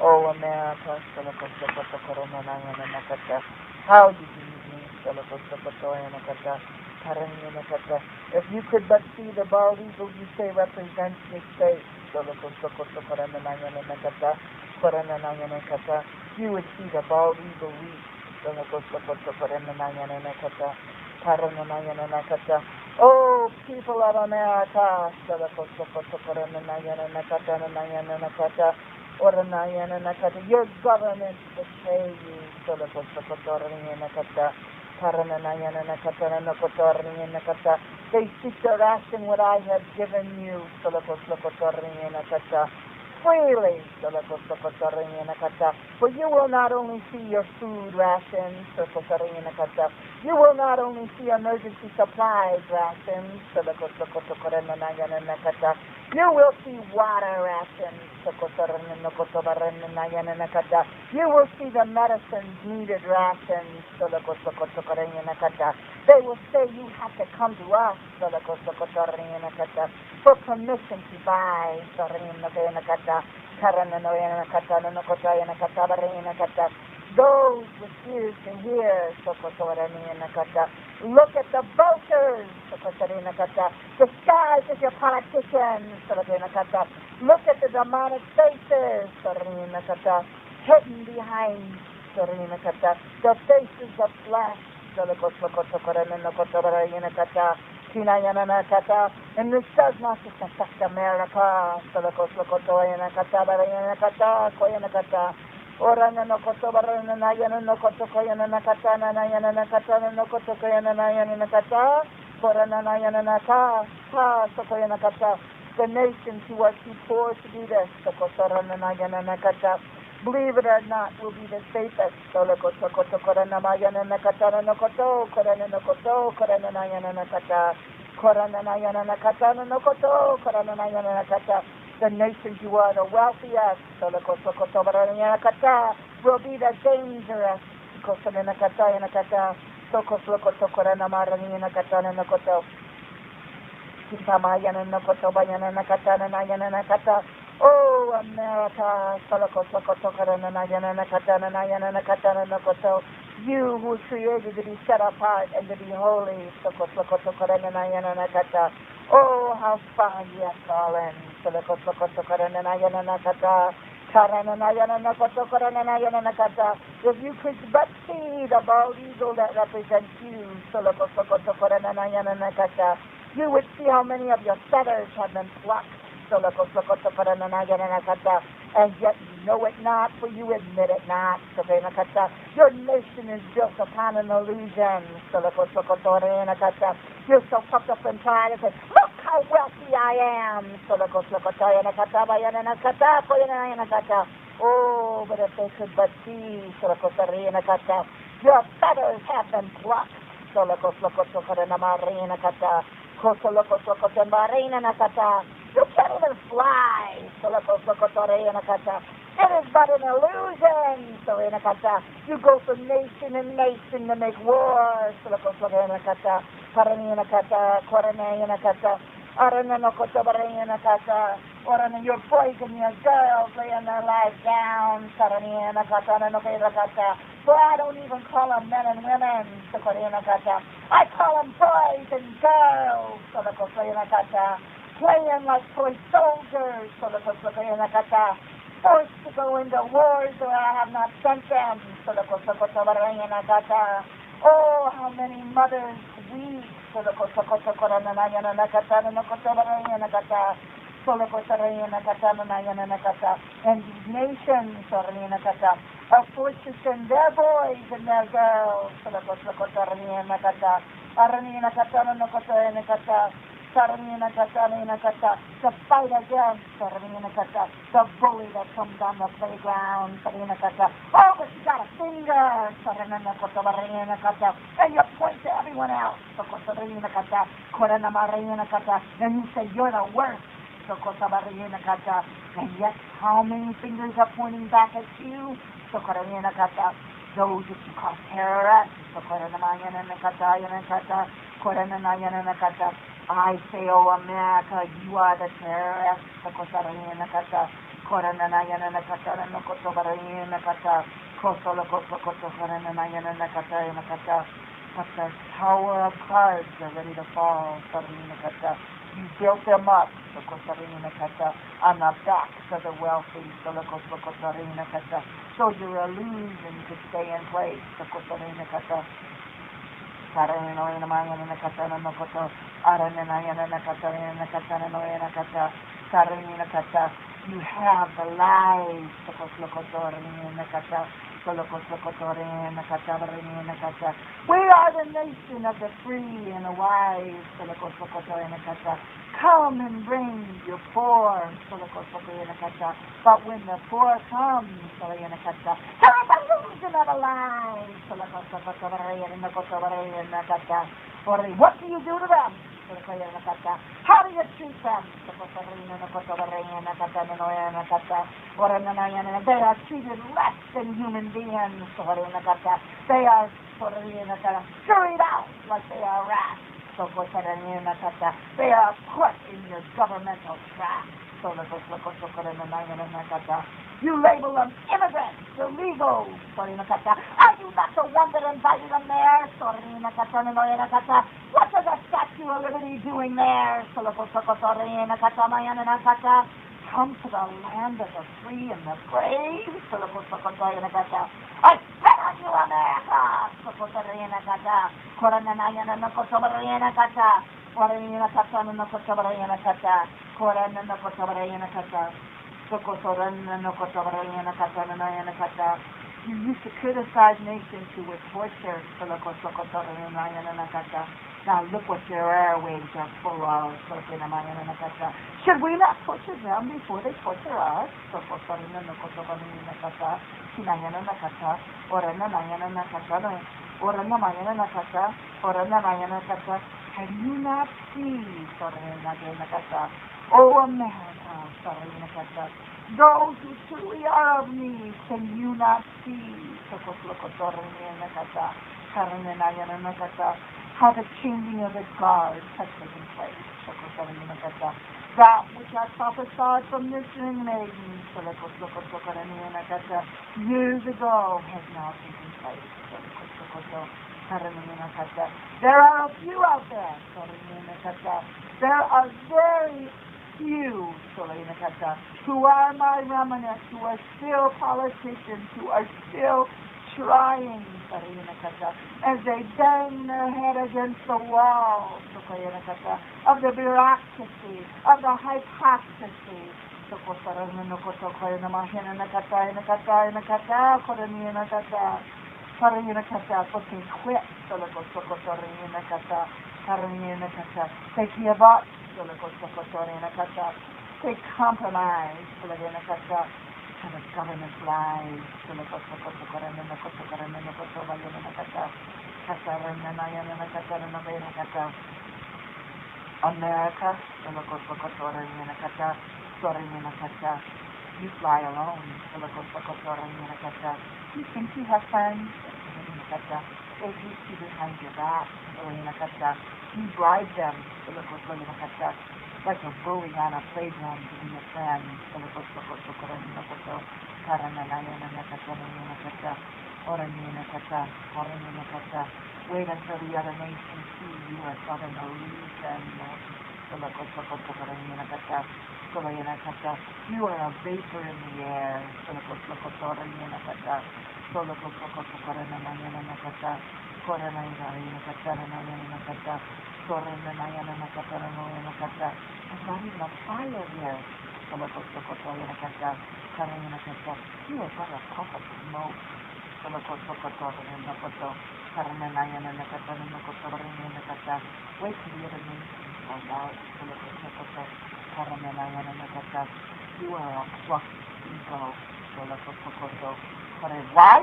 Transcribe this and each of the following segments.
Oh, America, how you use me, if you could but see the bald eagle you say represents this state, you would see the bald eagle weep. Oh, people of America, your government betray you. They seek to ration what I have given you. Freely, for you will not only see your food rations, you will not only see emergency supplies rations, you will see water rations, you will see the medicines needed rations. They will say you have to come to us for permission to buy. Those with ears to hear, look at the voters, disguised as your politicians, look at the demonic faces, hidden behind the faces of flesh. And this does not just affect America. The nations who are too poor to do this, believe it or not, will be the safest. The nations who are the wealthiest will be the dangerous. Oh, America, you who created to be set apart and to be holy. Oh, how far you have fallen. If you could but see the bald eagle that represents you, you would see how many of your feathers have been plucked. And yet you know it not, for you admit it not. Your nation is built upon an illusion. You're so fucked up and pride and say, look how wealthy I am. Oh, but if they could but see, your feathers have been plucked. You can't even fly. It is but an illusion. You go from nation to nation to make wars. You're poisoning your girls, laying their lives down. For I don't even call them men and women. I call them boys and girls. Playing like toy soldiers. Forced to go into wars where I have not sent them. Oh, how many mothers weep. And these nations are forced to send their boys and their girls to fight against the bully that comes on the playground. Oh, but you got a finger, and you point to everyone else, and you say you're the worst. And yet, how many fingers are pointing back at you? those that you call terrorists. I say, oh America, you are the terrorists. But the tower of cards are ready to fall. You built them up on the backs of the wealthy. So your illusion could stay in place. You have the lies. We are the nation of the free and the wise. Come and bring your poor. But when the poor come, have the illusion of the lies. What do you do to them? How do you treat them? They are treated less than human beings. They are carried out like they are rats. They are put in your governmental trap. You label them immigrants, illegals. Are you not the one that invited them there? What is the Statue of Liberty doing there? Come to the land of the free and the brave. I bet on you, America. You used to criticize nations who would torture. Now look what your airwaves are full of. Should we not torture them before they torture us? Can you not see? Oh, America, those who truly are of me, can you not see? How the changing of the guards has taken place. That which I prophesied from this ring maiden years ago has now taken place. There are a few out there. There are very few who are my remnants, who are still politicians, who are still trying, as they bang their head against the wall of the bureaucracy, of the hypocrisy. They give up. They compromise to the government's lies. America, you fly alone. You think you have friends? They hate you behind your back. You bribe them like a bully on a playground to be a friend. Wait until the other nations see you as Southern illusion. You are a vapor in the air. There's not even a fire here. You are but a puff of smoke. Wait till the other nations find out. You are a fluffy ego. Why?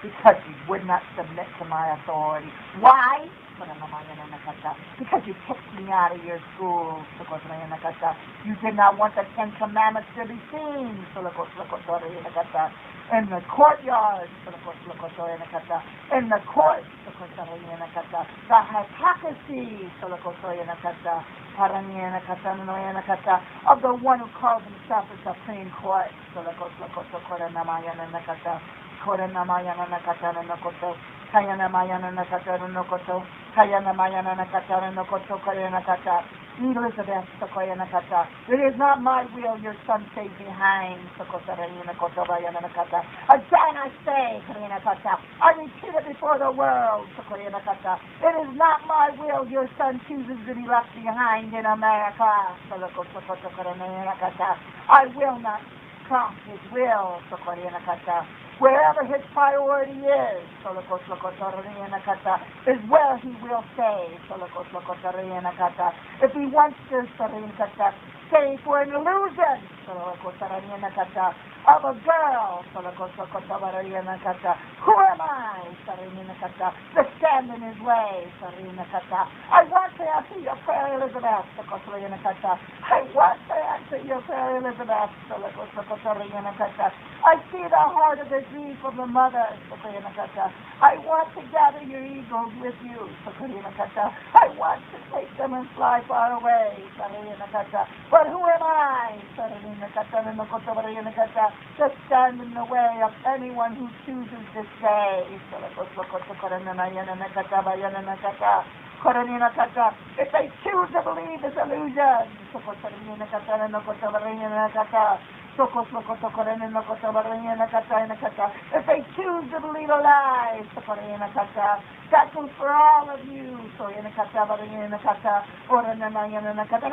Because you would not submit to my authority. Why? Because you kicked me out of your school. You did not want the Ten Commandments to be seen. in the courtyard, in the court, the hypocrisy of the one who calls himself the Supreme Court. Elizabeth, it is not my will your son stays behind. Again I say, I repeat it before the world. It is not my will your son chooses to be left behind in America. I will not cross his will. Wherever his priority is where he will stay. If he wants to stay for an illusion of a girl, who am I to stand in his way? I want to answer your prayer, Elizabeth. I want to answer your prayer, Elizabeth. I see the heart of the grief of the mother. I want to gather your eagles with you. I want to take them and fly far away. But who am I to stand in the way of anyone who chooses to stay? If they choose to believe this illusion, if they choose to believe a lie, that goes for all of you. And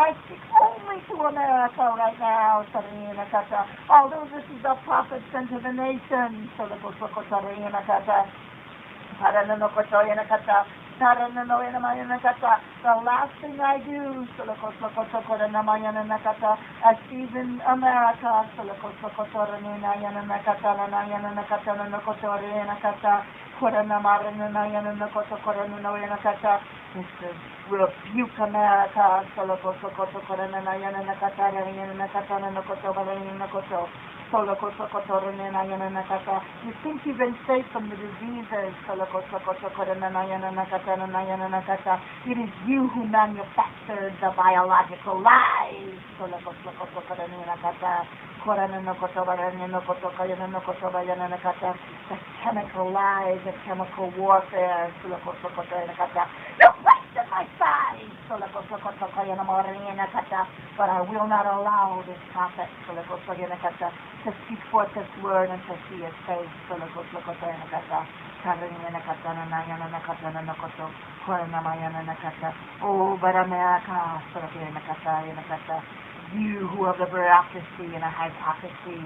I speak only to America right now. Although this is a prophet sent to the nation. The last thing I do, as even America, is to rebuke America. You think you've been safe from the diseases. It is you who manufactured the biological lies. The chemical lies, the chemical warfare. You question my side. But I will not allow this prophet to speak forth this word and to see his face. Oh, but America, you who have the bureaucracy and a hypocrisy,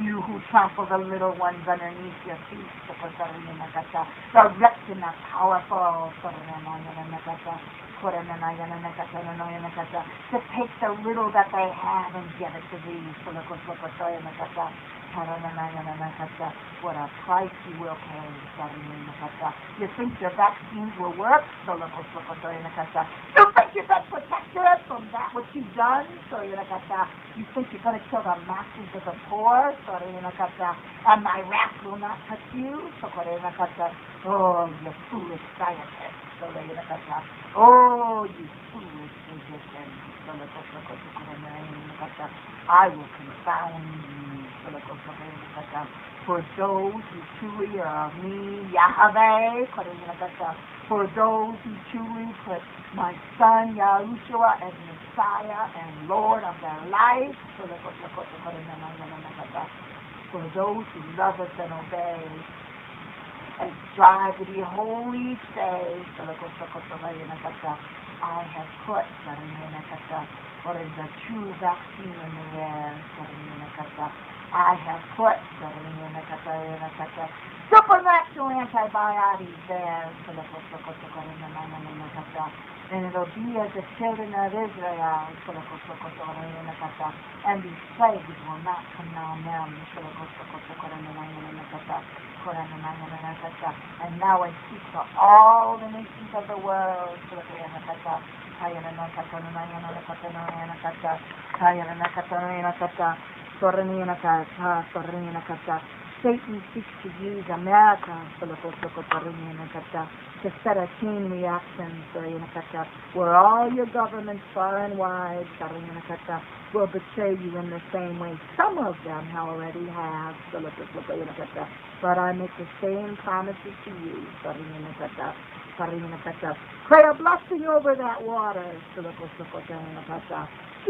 you who trample the little ones underneath your feet, the rich and the powerful, to take the little that they have and give it to thee. What a price you will pay. You think your vaccines will work? You think you can protect us from that which you've done? You think you're going to kill the masses of the poor? And my wrath will not touch you? Oh, you foolish scientist. Oh, you foolish physician. I will confound you. For those who truly are of me, YAHUVEH, for those who truly put my son Yahushua as Messiah and Lord of their life, for those who love us and obey and strive to be holy, say, I have put what is the true vaccine in the air. I have put supernatural antibiotics there. And it'll be as the children of Israel. And these plagues will not come on them. And now I speak to all the nations of the world. Satan seeks to use America to set a chain reaction where all your governments far and wide will betray you in the same way. Some of them already have. But I make the same promises to you. Pray a blessing over that water.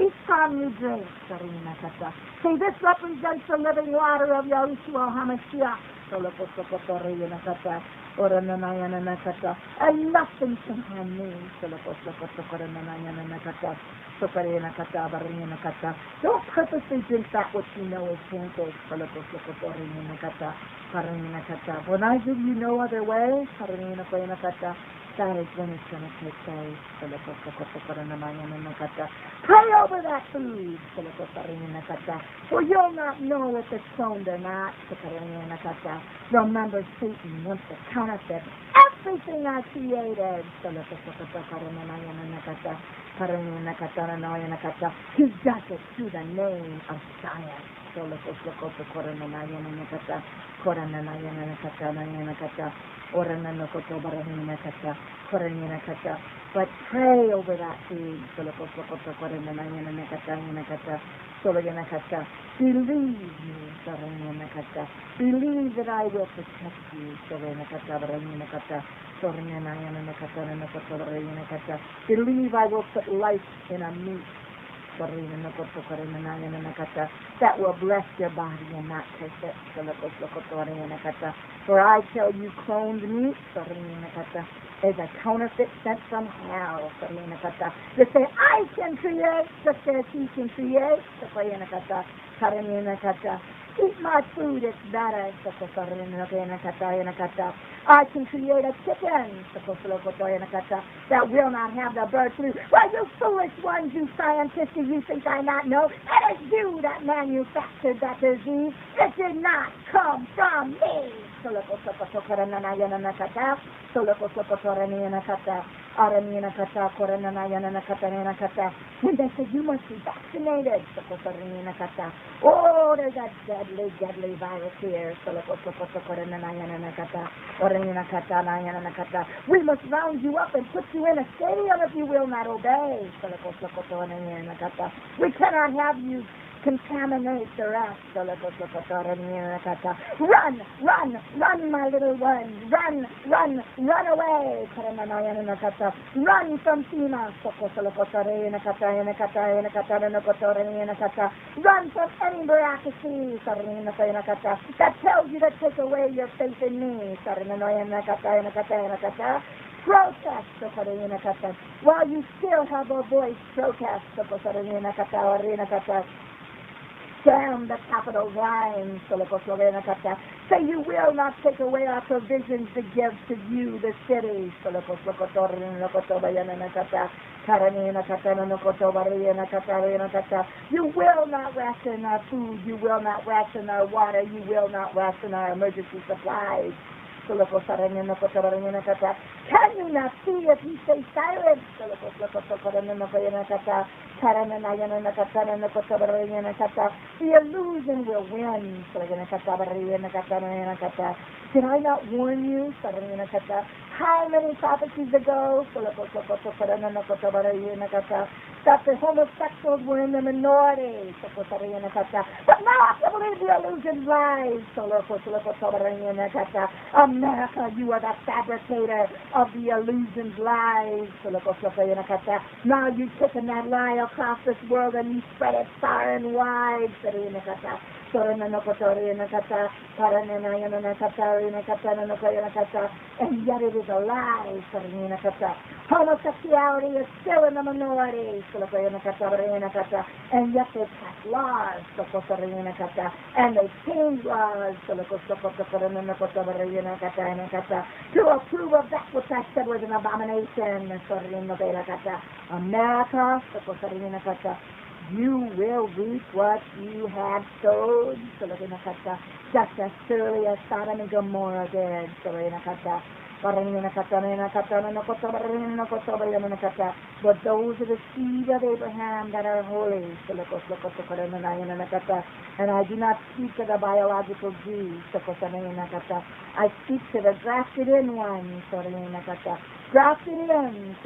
Each time you drink, say, this represents the living water of Yahushua HaMashiach. And nothing can harm me. Don't purposely drink that which you know is painful. When I give you no other way, that is when it's going to take place. Pray over that food. For you'll not know if it's cloned or not. Remember, Satan wants to counterfeit everything I created. He does it through the name of science. But pray over that food. Believe me. Believe that I will protect you. Believe I will put life in a meat that will bless your body and not curse it. For I tell you, cloned meat is a counterfeit sent from hell. They say, I can create just as he can create. Eat my food, it's better. I can create a chicken that will not have the bird flu. Well, you foolish ones, you scientists, you think I not know? It is you that manufactured that disease. It did not come from me. When they said you must be vaccinated, oh, there's a deadly virus here. We must round you up and put you in a stadium if you will not obey. We cannot have you contaminate the rest. Run, my little one. Run away. Run from FEMA. Run from any bureaucracy that tells you to take away your faith in me. Protest. While you still have a voice, protest. Damn the capital rhyme. Say you will not take away our provisions to give to you, the city. You will not ration our food. You will not ration our water. You will not ration our emergency supplies. Can you not see if you stay silent? The illusion will win. Did I not warn you? How many prophecies ago that the homosexuals were in the minority? But now I believe the illusion lies. America, you are the fabricator of the illusion's lies. Now you've taken that lie across this world and you spread it far and wide. And yet it is a lie. Homosexuality is still in the minority. And yet they pass laws. And they change laws to approve of that which I said was an abomination. America, you will reap what you have sowed, just as surely as Sodom and Gomorrah did. But those are the seed of Abraham that are holy. And I do not speak to the biological Jews. I speak to the grafted in ones. Grafted in.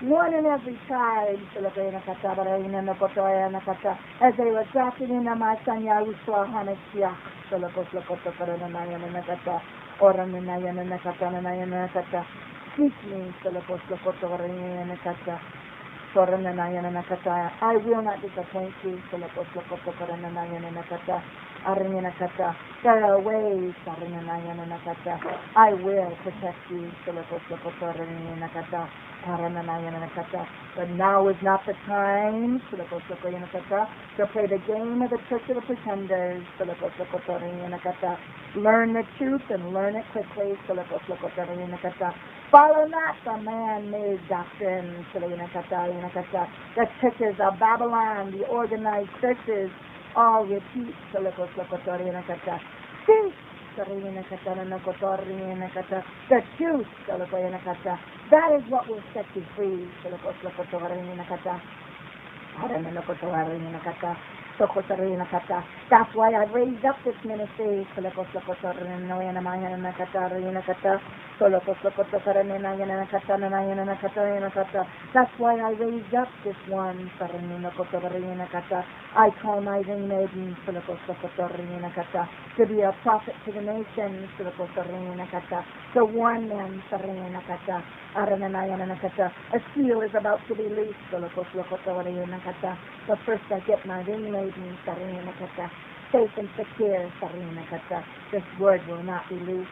One in every tribe. As they were grafted in my son Yahushua HaMashiach. Speak me. I will not disappoint you. There are ways. I will protect you. But now is not the time to play the game of the church of the pretenders. Learn the truth and learn it quickly. Follow not the man-made doctrine. The churches of Babylon, the organized churches, all repeat. Think. The truth. That is what will set you free. That's why I raised up this ministry. That's why I raised up this one. I call my ring maiden to be a prophet to the nations. To warn them. A seal is about to be loosed. But first I get my ring maiden. Safe and secure. This word will not be loose.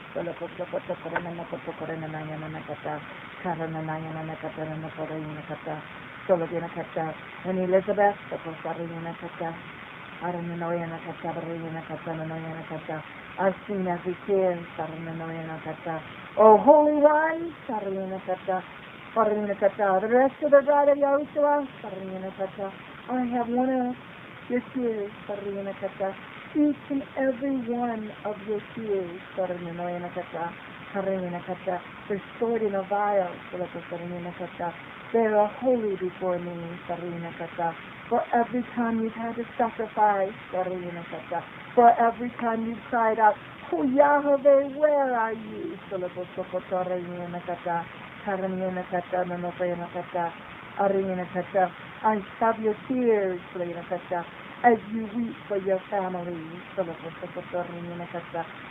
And Elizabeth, I've seen every tear. Oh, Holy One, the rest of the bride of Yahushua, I have one of your tears, each and every one of your tears, they're stored in a vial. They are holy before me. For every time you've had to sacrifice, for every time you've cried out, oh Yahweh, where are you? I stop your tears, as you weep for your family.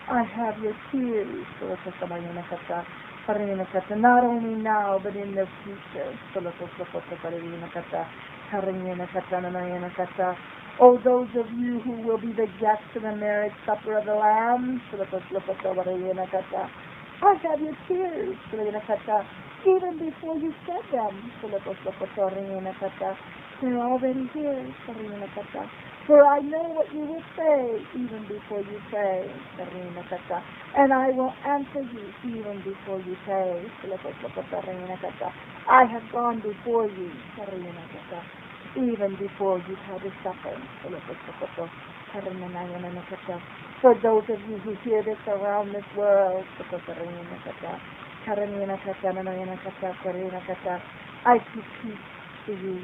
I have your tears, not only now, but in the future. Oh, those of you who will be the guests of the marriage supper of the Lamb, I have your tears, even before you said them. They're already here. For I know what you will say even before you say. And I will answer you even before you say. I have gone before you, even before you've had to suffer. For those of you who hear this around this world, I speak peace to you.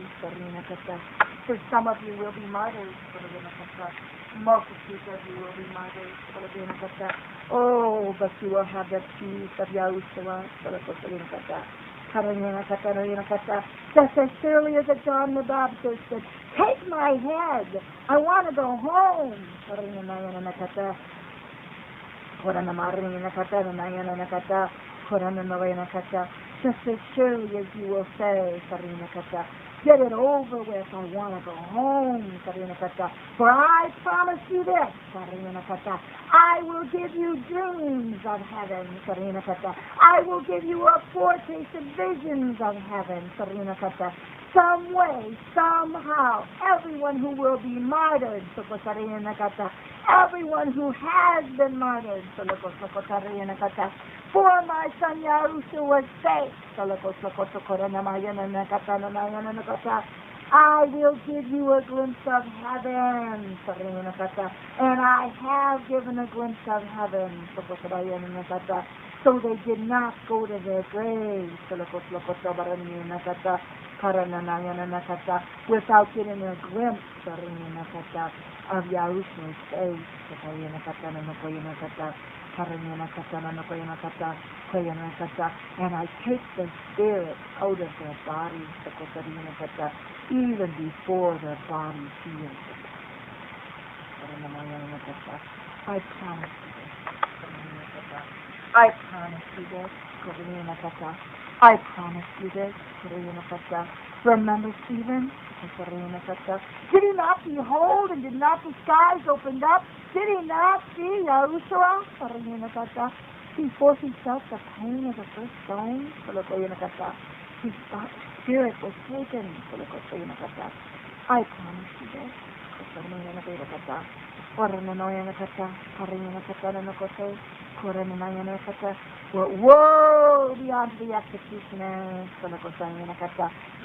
For some of you will be martyrs. Multitudes of you will be martyrs. Oh, but you will have the peace of Yahushua. Just as surely as John the Baptist said, take my head. I want to go home. Just as surely as you will say, get it over with, I want to go home. For I promise you this, I will give you dreams of heaven. I will give you a foretaste of visions of heaven. Some way, somehow, everyone who will be martyred, everyone who has been martyred, for my son Yahushua's sake, I will give you a glimpse of heaven. And I have given a glimpse of heaven. So they did not go to their graves without getting a glimpse of Yahushua's face. And I take the spirit out of their bodies even before their bodies heal. I promise you this. I promise you this. I promise you this. Remember Stephen? Did he not behold and did not the skies opened up? Did he not see Yahushua? Before he felt the pain of the first stone, his spirit was taken. I promise you this. Woe beyond the executioners.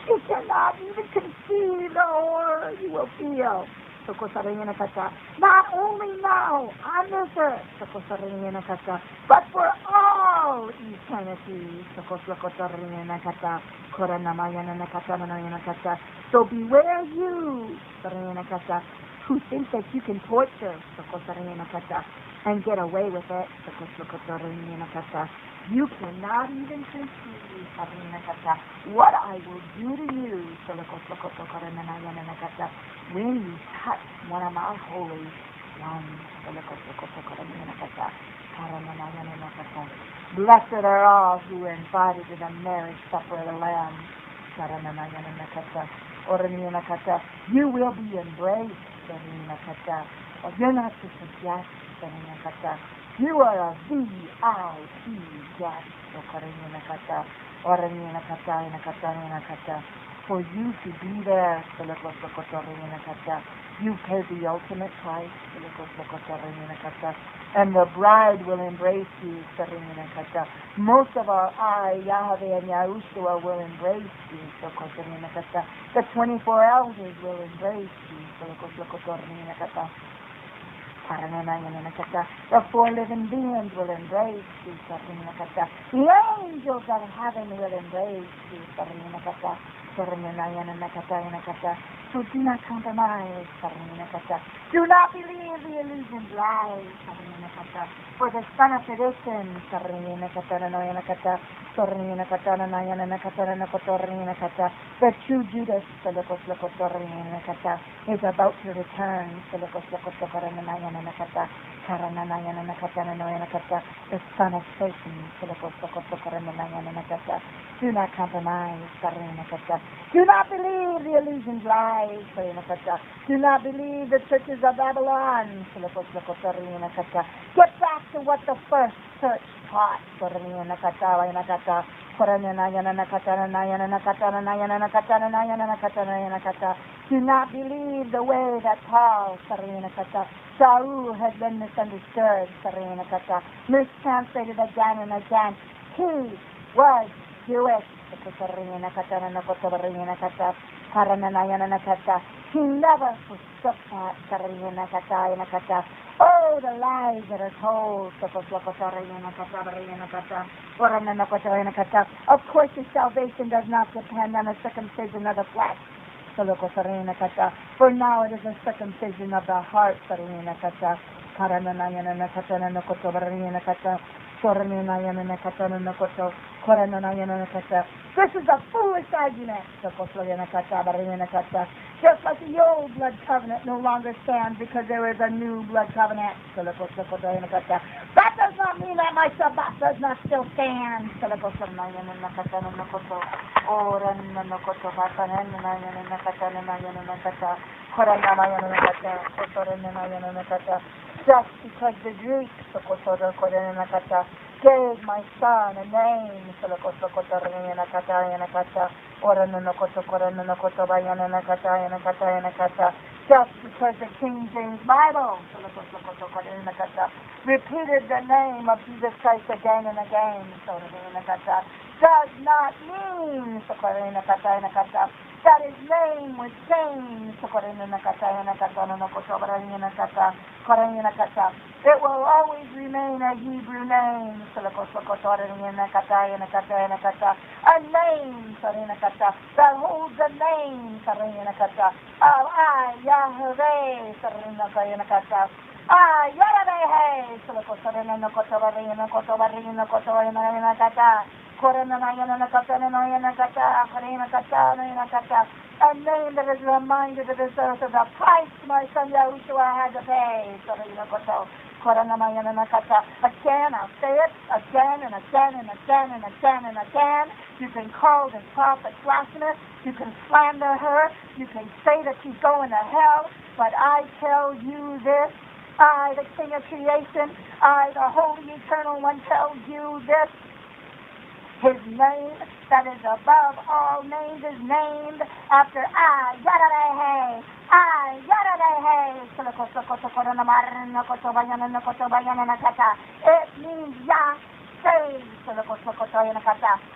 You cannot even conceive the horror you will feel. Not only now on this earth, but for all eternity. So beware you who think that you can torture and get away with it. You cannot even conceive what I will do to you when you touch one of my holy ones. Blessed are all who are invited to the marriage supper of the Lamb. You will be embraced. You're not just a guest. You are a VIP guest. For you to be there, you pay the ultimate price, and the bride will embrace you. Most of our YAHUVEH and Yahushua will embrace you. The 24 elders will embrace you. The 4 living beings will embrace you. The angels of heaven will embrace you. So do not compromise. Do not believe the illusion's lies. For the son of perdition, the true Judas is about to return. The son of Satan. Do not compromise. Do not believe the illusion's lies. Do not believe the churches of Babylon. Get back to what the first church taught. Do not believe the way that Paul, Saul has been misunderstood, mistranslated again and again. He was Jewish. He never forsook that. Oh, the lies that are told. Of course, your salvation does not depend on a circumcision of the flesh. For now it is a circumcision of the heart. This is a foolish argument. Just like the old blood covenant no longer stands because there is a new blood covenant. That does not mean that my Shabbat does not still stand. Just because the Greeks gave my son a name, just because the King James Bible repeated the name of Jesus Christ again and again, does not mean that his name was changed. It will always remain a Hebrew name. A name that holds the name of I, YAHUVEH. A name that is reminded of this earth of the price my son Yahushua had to pay. Again, I'll say it again and again and again and again and again. You can call this prophet blasphemous. You can slander her. You can say that she's going to hell. But I tell you this. I, the King of creation, I, the Holy Eternal One, tell you this. His name that is above all names is named after I, YAHUVEH. I, YAHUVEH. It means Yah saves.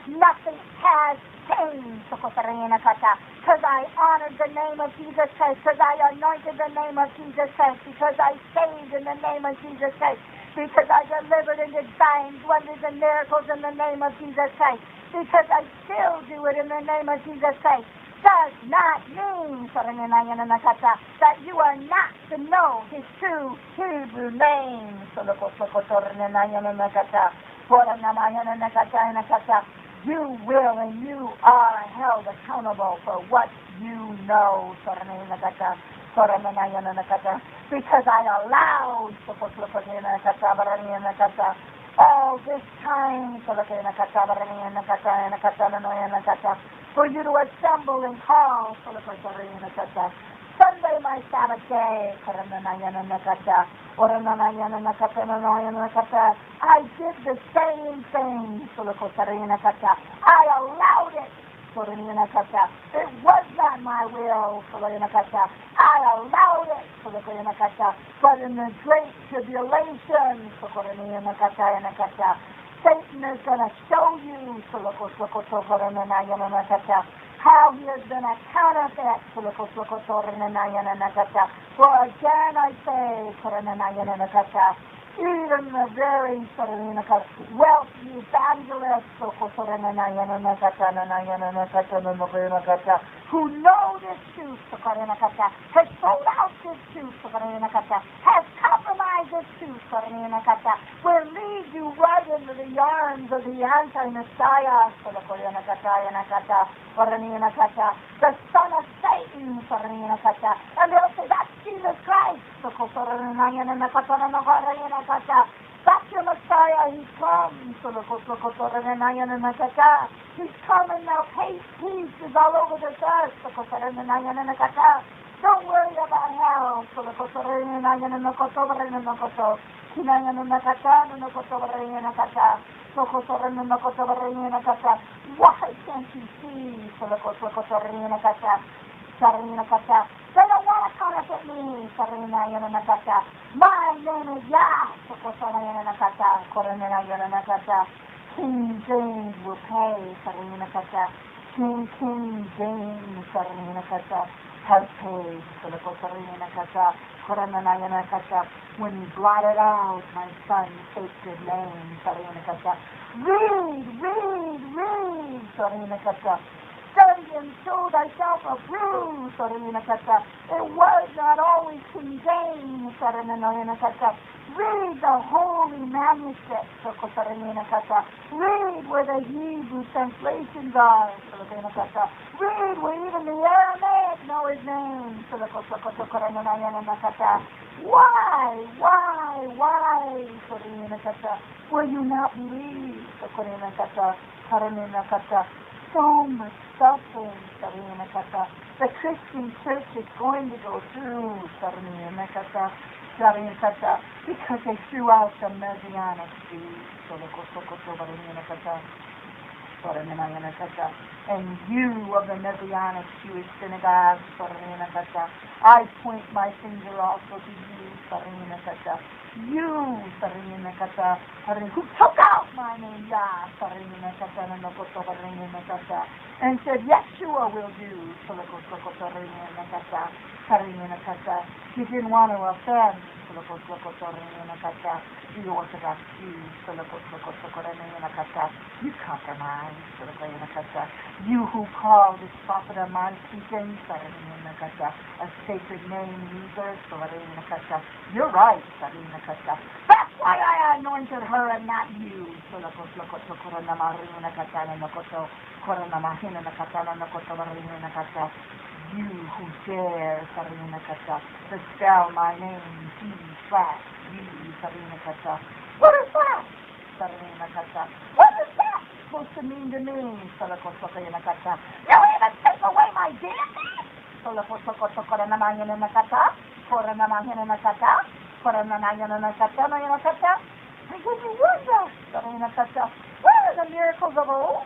Nothing has changed. Because I honored the name of Jesus Christ. Because I anointed the name of Jesus Christ. Because I saved in the name of Jesus Christ. Because I delivered and did signs, wonders, and miracles in the name of Jesus Christ. Because I still do it in the name of Jesus Christ. Does not mean that you are not to know his true Hebrew name. You will and you are held accountable for what you know. Because I allowed all this time for you to assemble and call Sunday, my Sabbath day. I did the same thing. I allowed it. It was not my will. I allowed it. But in the great tribulation, Satan is going to show you how he has been a counterfeit. For again I say, even the very wealthy evangelists who know this truth, has sold out this truth, has compromised this truth, will lead you right into the arms of the anti-Messiah, the son of Satan, and they'll say, that's Jesus Christ. That's your Messiah. He's come. He's coming now. Peace is all over the earth. Don't worry about hell. Why can't you see? They don't want to counterfeit me. My name is Yah. King James will pay. King James has paid. When he blotted out my son's sacred name. Read. Study and show thyself approved. It was not always King James. Read the holy manuscript. Read where the Hebrew translations are. Read where even the Aramaic know his name. Why? Will you not believe? So much suffering, the Christian church is going to go through, because they threw out the Messianic Jews. And you of the Messianic Jewish synagogue, I point my finger also to you, you, who took out my name, Yah, and said, Yeshua will do. He didn't want to offend the Orthodox Jews. You compromise. You who call this prophet of mine speaking, a sacred name user, you're right. That's why I anointed her and not you. You who dare, to spell my name, G/U, what is that? What is that supposed to mean to me? You even take away my deity? I give you wonder. Where are the miracles of old?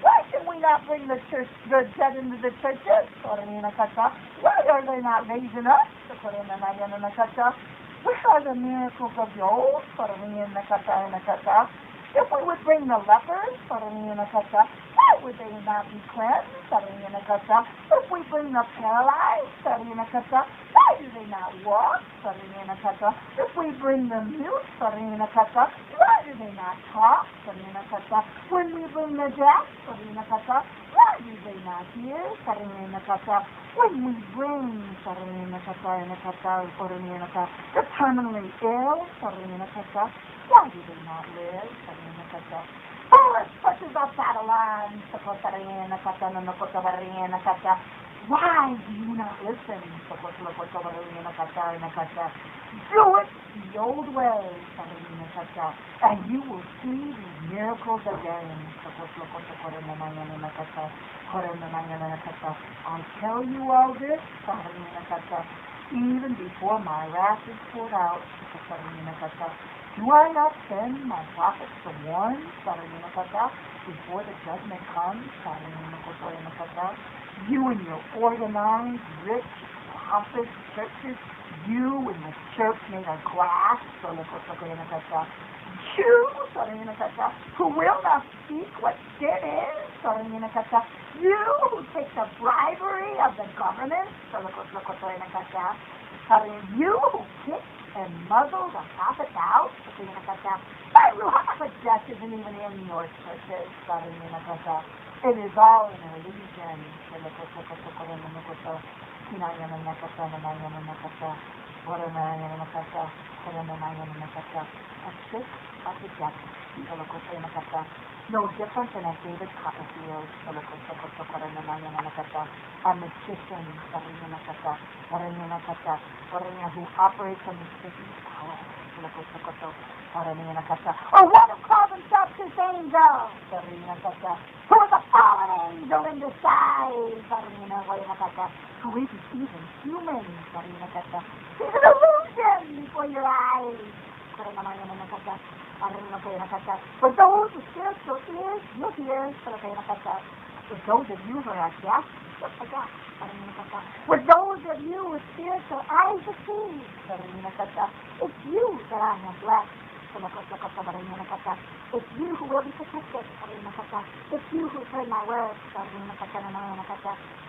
Why can we not bring the church, the dead into the churches? Why are they not raising us? Where are the miracles of the old? If we would bring the lepers, why would they not be cleansed? If we bring the paralyzed, why do they not walk? If we bring the mute, why do they not talk? When we bring the deaf, why do they not hear? When we bring the terminally ill, why do they not live? Foolish pushes of Babylon. Why do you not listen? Do it the old way, and you will see the miracles again. I tell you all this, even before my wrath is poured out. Do I not send my prophets to warn before the judgment comes? You and your organized, rich, pompous churches, you and the church made of glass, you who will not speak what sin is, you who take the bribery of the government, you who kick and muzzle the prophets out, my Ruach death isn't even in your churches. It is all an illusion. A trick of the devil. No different than at David's Copperfield. A magician who operates on the city's power. Or one who calls himself his angel. Who is a fallen angel in disguise. Who isn't even human. He's an illusion before your eyes. For those with spiritual ears, you'll hear. For those of you who are deaf, for those of you with spiritual eyes to see, it's you that I have blessed. It's you who will be protected. It's you who heard my words.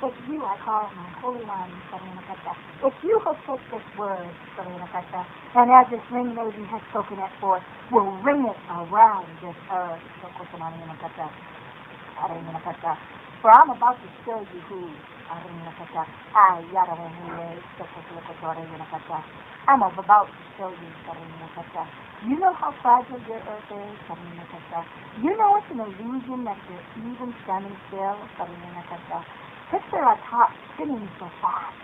It's you I call my Holy One. It's you who take this word. And as this ring maiden has spoken it forth, will ring it around this earth. For I'm about to show you who. I'm about to show you. You know how fragile your earth is. You know it's an illusion that you're even standing still. Picture a top spinning so fast.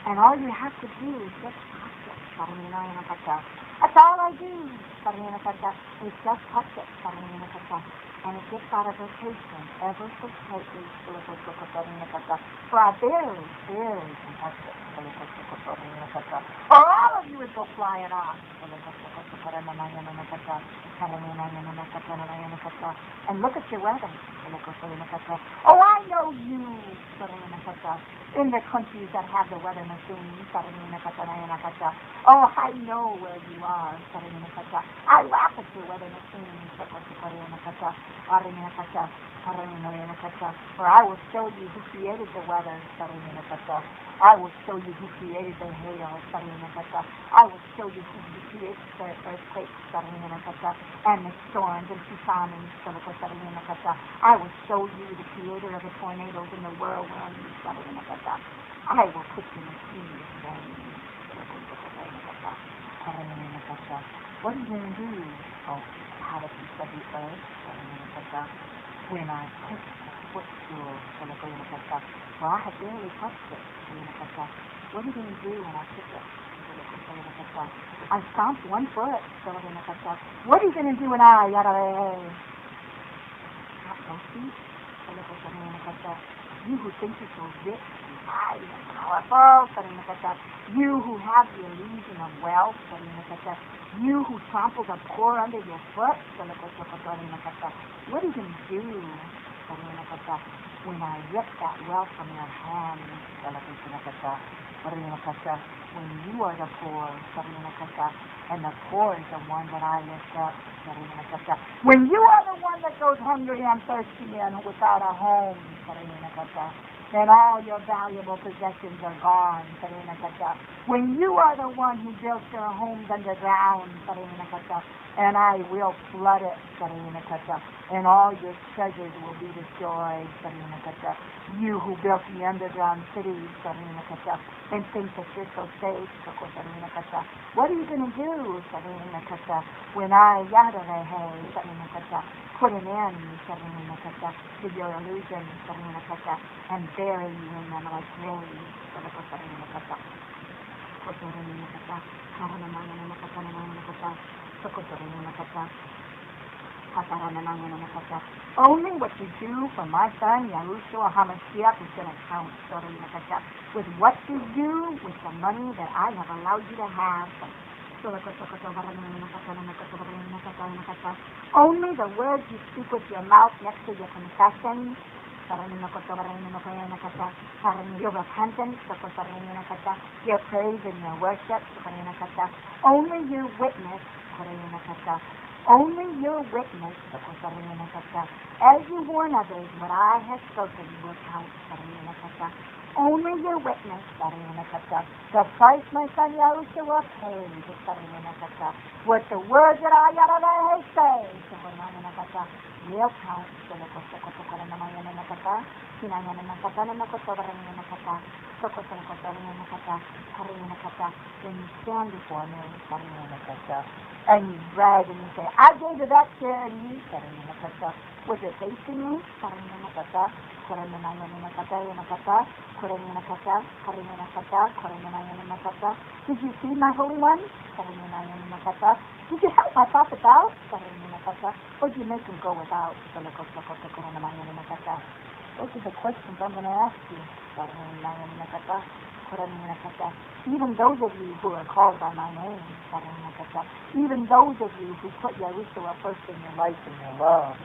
And all you have to do is just touch it. That's all I do. Is just touch it. And it gets out of rotation ever so slightly. For I barely can touch it. Or all of you would go flying off. And look at your weather. Oh, I know you in the countries that have the weather machines. Oh, I know where you are. I laugh at your weather machines. For I will show you who created the weather. I will show you who created the hail. I will show you who created the earthquakes and the storms and tsunamis. I will show you the creator of the tornadoes and the whirlwinds. I will put you in the sea of rain. What are you going to do? Oh, how to piece of the earth? When I put the footstool, well, I have barely touched it. What are you going to do when I pick it? I stomped 1 foot. What are you going to do when I you who think you're so rich and high and powerful, you who have the illusion of wealth, you who trample the poor under your foot, what are you going to do when I rip that wealth from your hands? When you are the poor, and the poor is the one that I lift up. When you are the one that goes hungry and thirsty and without a home, and all your valuable possessions are gone. When you are the one who built your homes underground, and I will flood it, and all your treasures will be destroyed. You who built the underground cities, and think that you're so safe. What are you going to do when I put an end to your illusions and bury you in them like graves? Only what you do for my son, Yahushua HaMashiach, is going to count. With what you do with the money that I have allowed you to have. Only the words you speak with your mouth next to your confession, your repentance, your praise and your worship, only your witness, only your witness, as you warn others what I have spoken will count. Only your witness, the price my son Yahushua paid, what the words that I say, will count. When you stand before me, and you brag and you say, I gave to that charity, was it facing me? Did you see my Holy One? Did you help my prophet out? Or did you make him go without? Those are the questions I'm going to ask you. Even those of you who are called by my name, even those of you who put Yahushua first in your life and your love,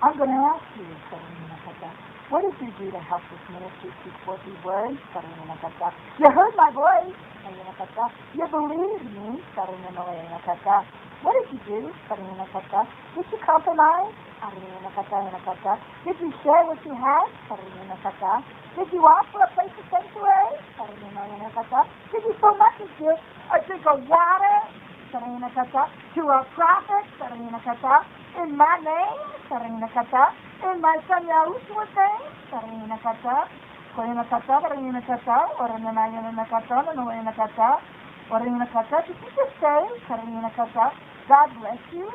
I'm going to ask you, what did you do to help this ministry speak forth these words? You heard my voice. You believed me. What did you do? Did you compromise? Did you share what you had? Did you offer a place of sanctuary? Did you so much as give a drink of water to a prophet in my name? In my son Yahushua's name? Did you just say, God bless you?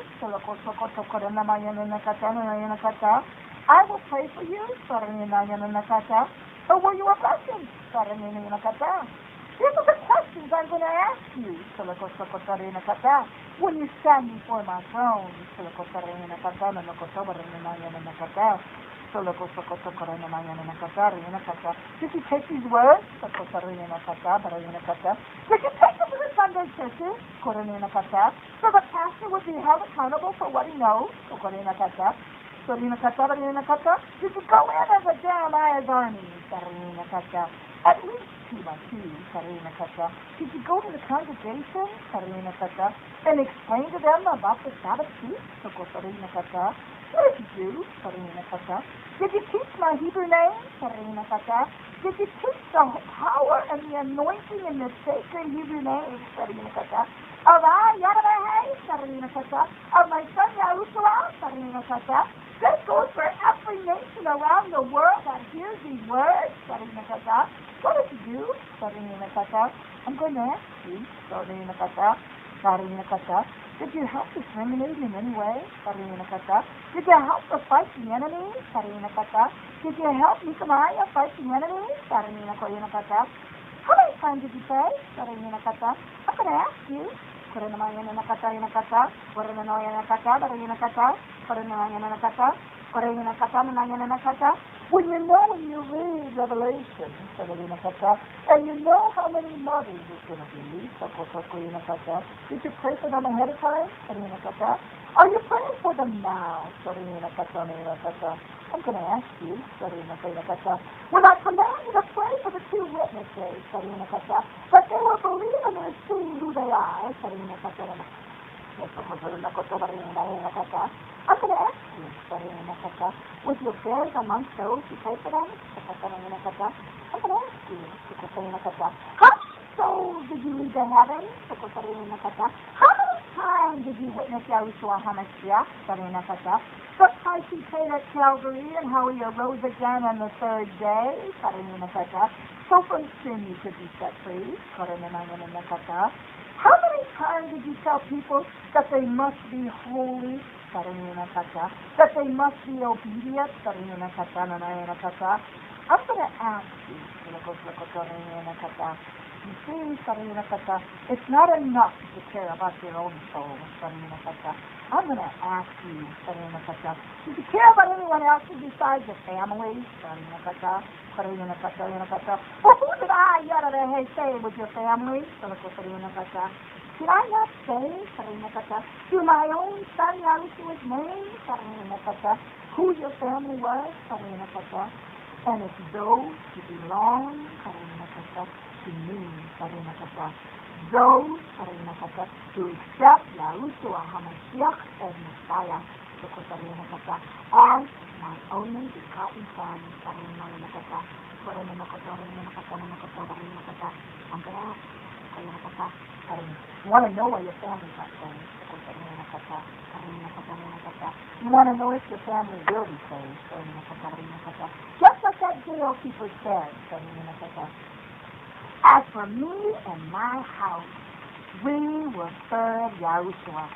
I will pray for you. Or were you a blessing? These are the questions I'm going to ask you when you stand before my throne. So did you take these words? Did you take them to the Sunday churches? So the pastor would be held accountable for what he knows. Did you go in as a Jeremiah's army? At least 2 by 2. Did you go to the congregation? And explain to them about the Sabbath feast? What did you do? Did you teach my Hebrew name? Did you teach the power and the anointing in the sacred Hebrew name? Of YAHUVEH, of my son Yahushua, this goes for every nation around the world that hears these words. What did you do? I'm going to ask you. Did you help discriminate in any way? Did you help to fight the enemy? Did you help Nehemiah fight the enemy? How many times did you say? I'm going to ask you. When you read Revelation, and you know how many mothers it's going to be, did you pray for them ahead of time? Are you praying for them now? I'm going to ask you, when I command you to pray for the 2 witnesses, that they will believe and see who they are, I'm going to ask you, was your prayers amongst those who pray for them? I'm going to ask you, how many souls did you lead to heaven? How many times did you witness Yahushua HaMashiach? The price he paid at Calvary and how he arose again on the 3rd day. So from sin you could be set free. How many times did you tell people that they must be holy? That they must be obedient? I'm going to ask you. You see, it's not enough to care about your own soul. I'm going to ask you, do you care about anyone else besides your family? Well, who did I, YAHUVEH, say with your family? Did I not say, to my own son Yahushua's name, who your family was? And it's those who belong to me, those who accept Yahushua HaMashiach as Messiah, and my only begotten Son. I'm going to ask you want to know where your family's at saved. You want to know if your family will be saved. Just like that jail keeper said. As for me and my house, we will serve Yahushua.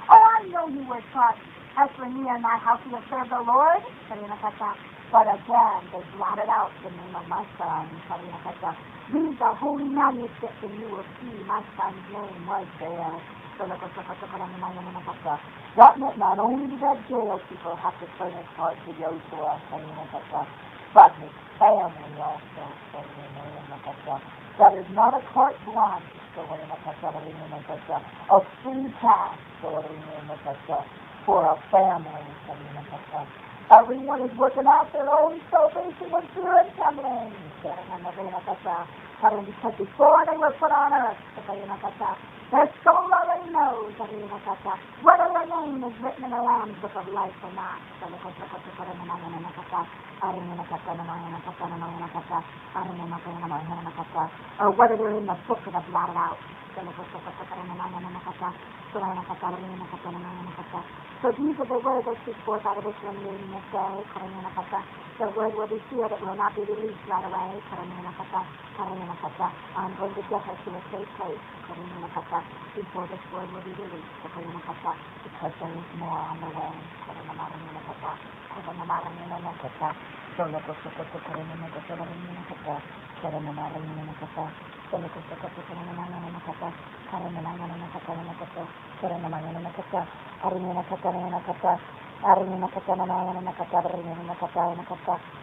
Oh, I know you were taught, as for me and my house, we will serve the Lord. But again, they blotted out the name of my son. These are holy manuscripts, and you will see my son's name was there. That meant not only did that jail keeper have to turn his heart to Yahushua, but his family also. That is not a carte blanche, a free pass for a family. Everyone is working out their own salvation with fear and trembling. Because before they were put on earth, their soul already knows whether their name is written in the Lamb's Book of Life or not. Or whether they're in the book of the blotted out. So these are the words that speak forth out of this room meeting this day. The word will be sealed, it will not be released right away. I'm going to get her to a safe place before this word will be released. Because there is more on the way. Arni nakata na nakata, nakata, nakata.